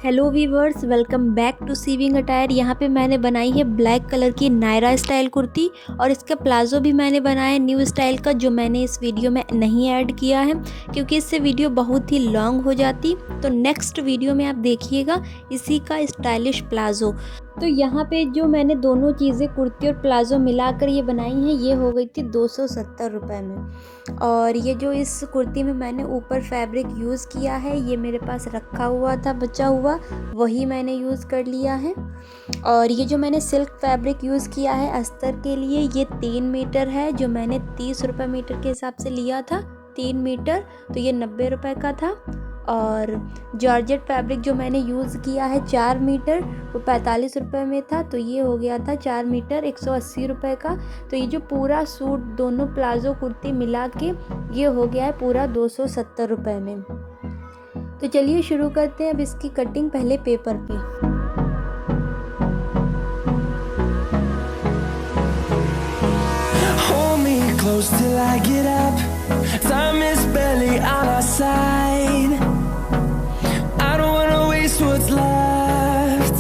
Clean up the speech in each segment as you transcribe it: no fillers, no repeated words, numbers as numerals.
Hello viewers, welcome back to sewing attire. यहाँ पे मैंने बनाई है ब्लैक कलर की नायरा स्टाइल कुर्ती और इसका प्लाजो भी मैंने बनाया है न्यू स्टाइल का, जो मैंने इस वीडियो में नहीं ऐड किया है क्योंकि इससे वीडियो बहुत ही लॉन्ग हो जाती। तो नेक्स्ट वीडियो में आप देखिएगा इसी का स्टाइलिश प्लाजो। तो यहाँ पे जो मैंने दोनों चीज़ें कुर्ती और प्लाजो मिलाकर ये बनाई हैं, ये हो गई थी 270 रुपये में। और ये जो इस कुर्ती में मैंने ऊपर फैब्रिक यूज़ किया है, ये मेरे पास रखा हुआ था बचा हुआ, वही मैंने यूज़ कर लिया है। और ये जो मैंने सिल्क फैब्रिक यूज़ किया है अस्तर के लिए, ये 3 मीटर है, जो मैंने 30 रुपये मीटर के हिसाब से लिया था। 3 मीटर तो ये 90 रुपये का था। और जॉर्जेट फैब्रिक जो मैंने यूज़ किया है 4 मीटर, वो 45 रुपये में था, तो ये हो गया था 4 मीटर 180 रुपये का। तो ये जो पूरा सूट दोनों प्लाजो कुर्ती मिला के ये हो गया है पूरा 270 रुपये में। तो चलिए शुरू करते हैं अब इसकी कटिंग पहले पेपर पे। Close till I get up. Time is barely on our side. I don't wanna waste what's left.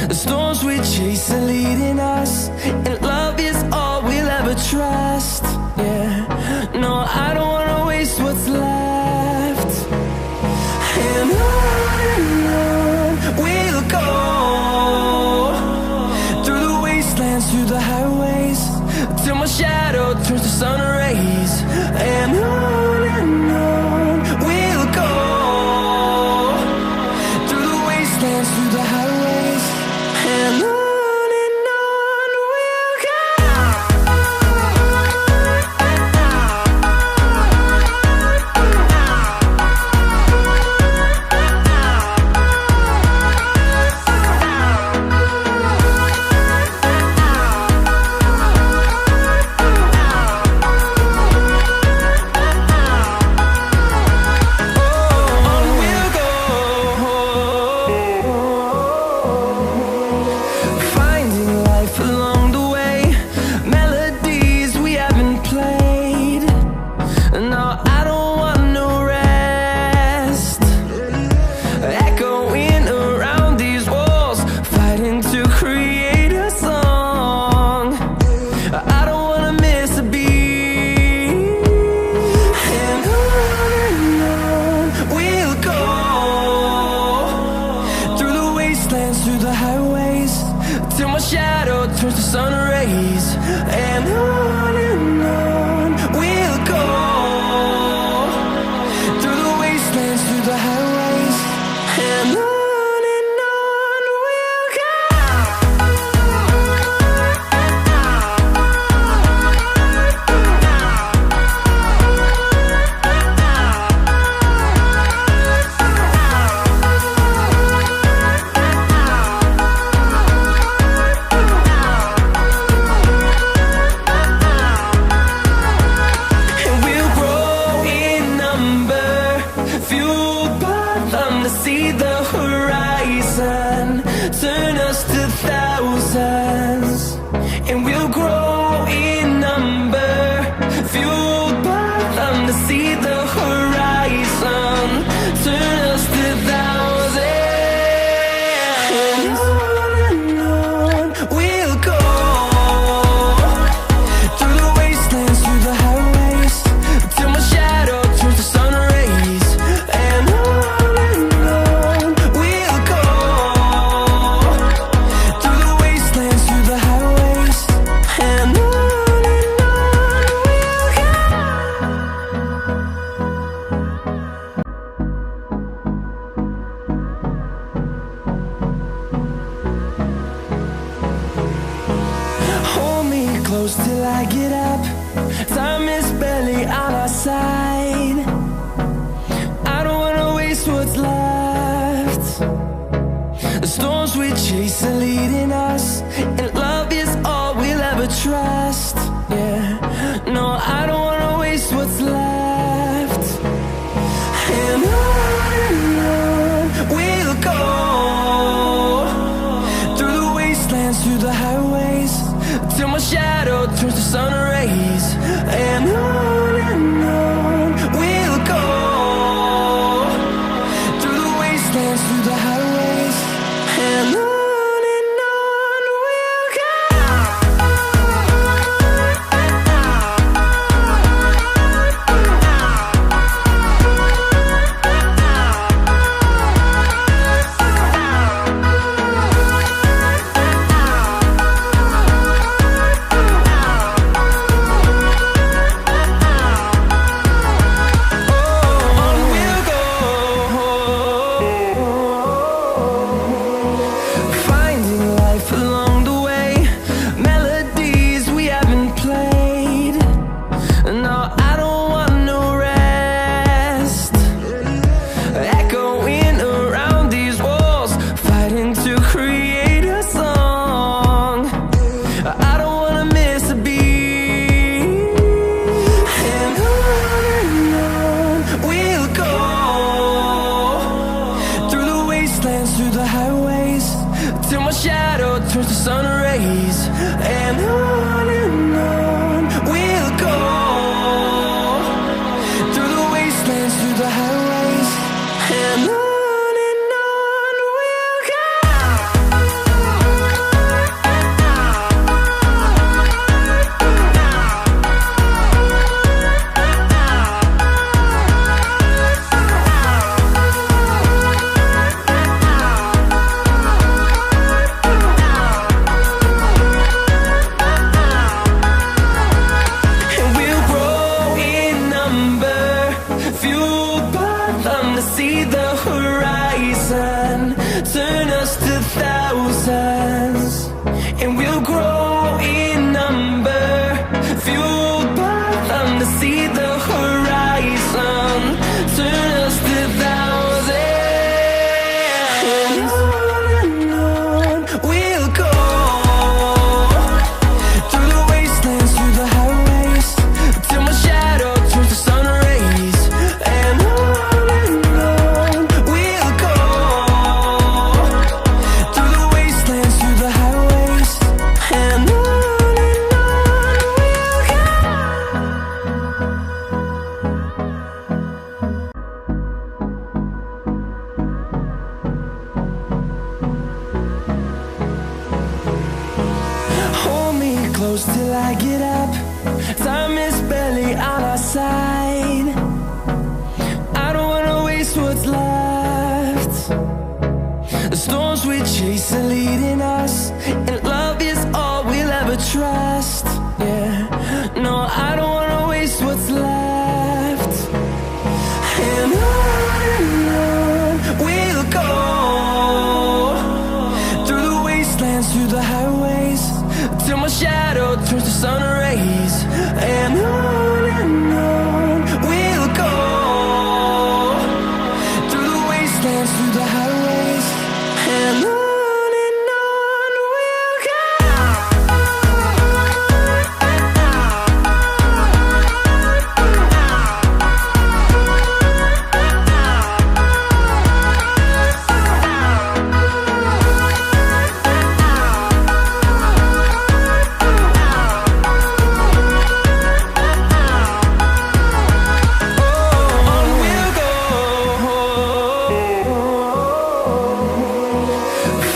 The storms we chase are leading us, and love is all we'll ever trust. Yeah, no, I don't wanna waste what's left. And on we'll go, through the wastelands, through the highways, till my shadow turns to sun rays. And on we'll go, through the wastelands, through the highways. And on we'll go. Through the highways, till my shadow turns to sun rays. And on we'll go, through the wastelands, through the highways. And on we'll go. See the horizon, turn us to thousands, and we'll grow in number, fueled by them to see the horizon, turn us to thousands. And on we'll go, through the wastelands, through the highways, till my shadow turns to sun rays. And close till I get up. Time is barely on our side. I don't wanna waste what's left. The storms we chase are leading us, and love is all we'll ever trust. Yeah, no, I don't wanna waste what's left. And on we'll go, through the wastelands, through the highways, till my shadow turns to sun rays. And on we'll go, through the wastelands, through the fueled by them to see the horizon, turn us to thousands, and we'll grow in number. Fueled by them to see the horizon, turn us to thousands, and on we'll go, through the wastelands, through the highways, till my shadow turns to sun rays. And on we'll go, through the wastelands, through the highways, and on we'll go. Hold me close till I get up. Time is barely on our side. I don't wanna waste what's left. The storms we chase are leading us, and love is all we'll ever trust. Yeah, no, I don't wanna waste what's left. And on we'll go, through the wastelands, through the highways, till my shadow turns to sun rays. And on we'll go, through the wastelands, through the highways, and on we'll go. On we'll go,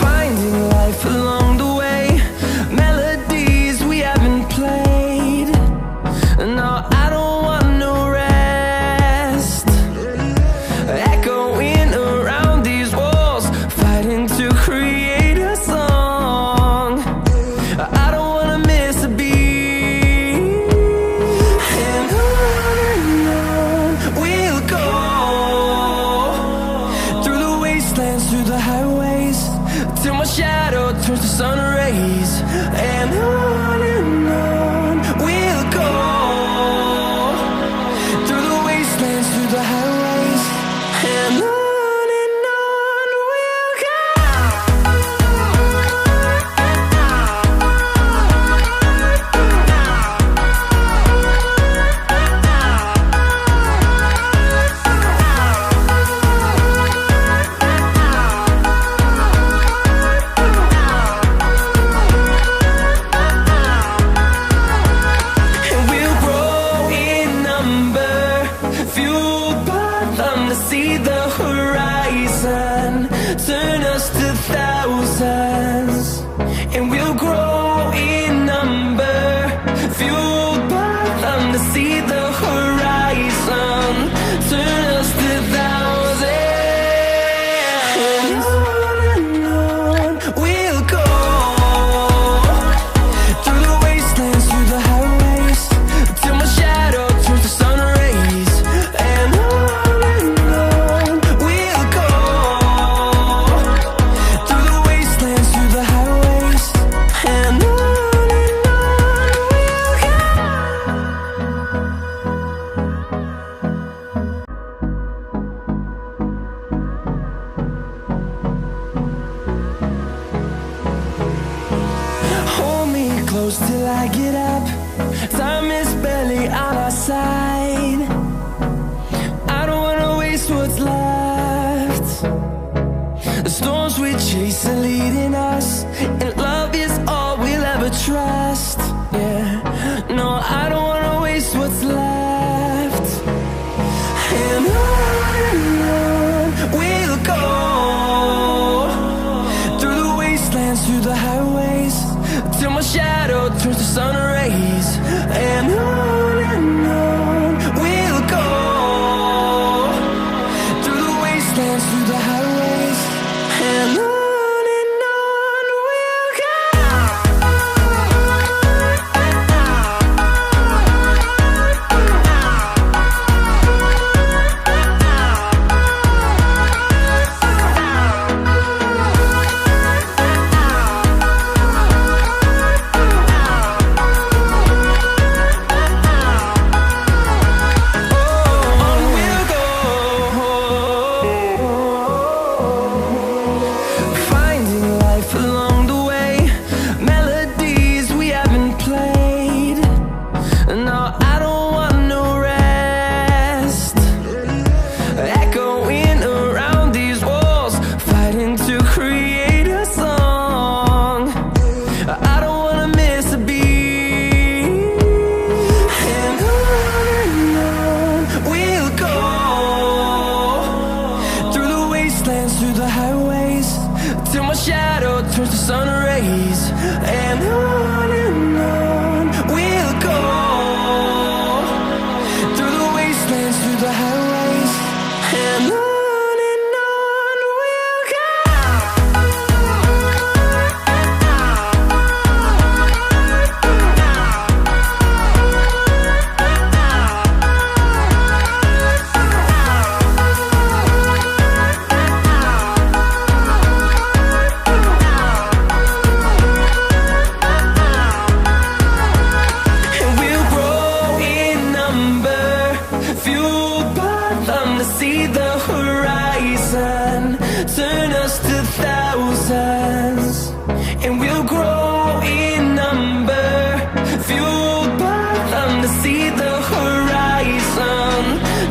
finding life along the way, melodies we haven't played. No, I don't want no rest, echoing around these walls, fighting to create a song. I don't wanna miss a beat. And on we'll go, through the wastelands, through the highways, till my shadow turns to sun rays. And on we'll go, through the wastelands, through the highways, and on we'll go. And we'll grow in number, fueled by them to see the horizon, turn us to thousands, and we'll grow in number, fueled by them to see the horizon, turn us to thousands, and on we'll go, through the wastelands, through the highways, till my shadow turns to sun rays. And on we'll go, through the wastelands, through the highways, and on we'll go. Hold me close till I get up. Time is barely on our side. I don't wanna waste what's left. The storms we chase are leading us, and love is all we'll ever trust. Yeah, no, I don't wanna waste what's left. And on we'll go, through the wastelands, through the highways, till my shadow turns to sun rays. And on we'll go, through the wastelands, through the highways, and on we'll go. my shadow turns to sun rays. And on we'll go, through the wastelands, through the highways. And on we'll go. See the horizon, turn us to thousands, and we'll grow in number, fueled by them to see the horizon,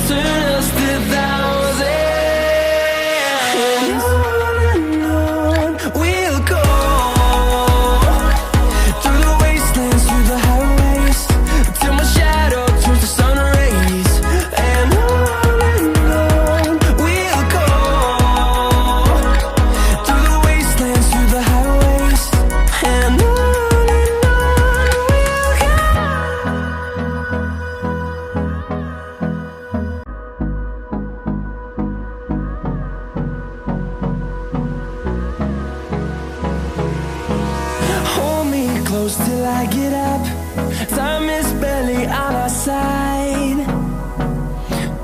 turn us to thousands, and on we'll go, through the wastelands, through the highways, till my shadow turns to sun rays. And close till I get up. Time is barely on our side.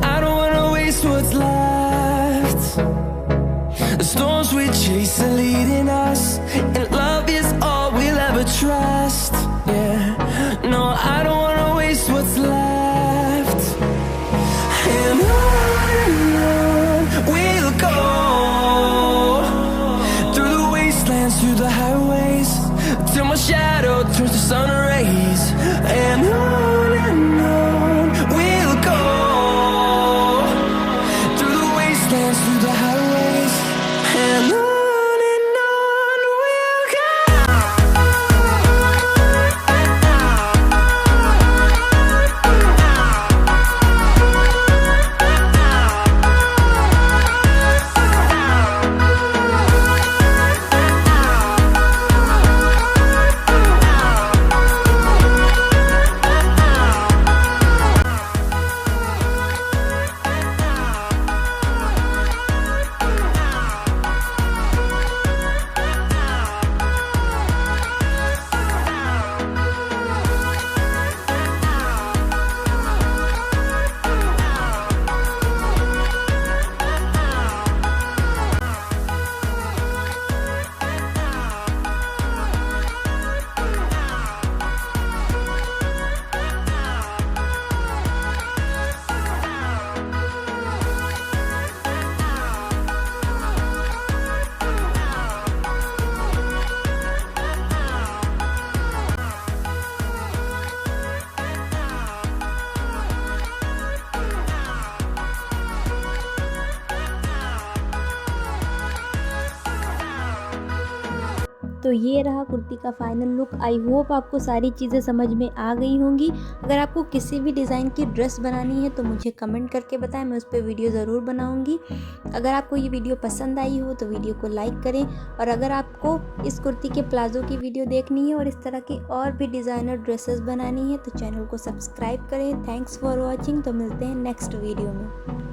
I don't wanna waste what's left. The storms we chase are leading us, and love is all we'll ever trust. Yeah, no, I don't wanna waste what's left. And on we'll go, through the wastelands, through the highways, till my shadow turns to sun rays. And on we'll go, through the wastelands, through the highways. And on we'll go. तो ये रहा कुर्ती का final look. I hope आपको सारी चीज़ें समझ में आ गई होंगी। अगर आपको किसी भी डिज़ाइन की ड्रेस बनानी है तो मुझे कमेंट करके बताएं, मैं उस पर वीडियो ज़रूर बनाऊंगी। अगर आपको ये वीडियो पसंद आई हो तो वीडियो को लाइक करें, और अगर आपको इस कुर्ती के प्लाज़ो की वीडियो देखनी है और इस तरह की और भी डिज़ाइनर ड्रेसेस बनानी है तो चैनल को सब्सक्राइब करें। Thanks for watching. तो मिलते हैं नेक्स्ट वीडियो में।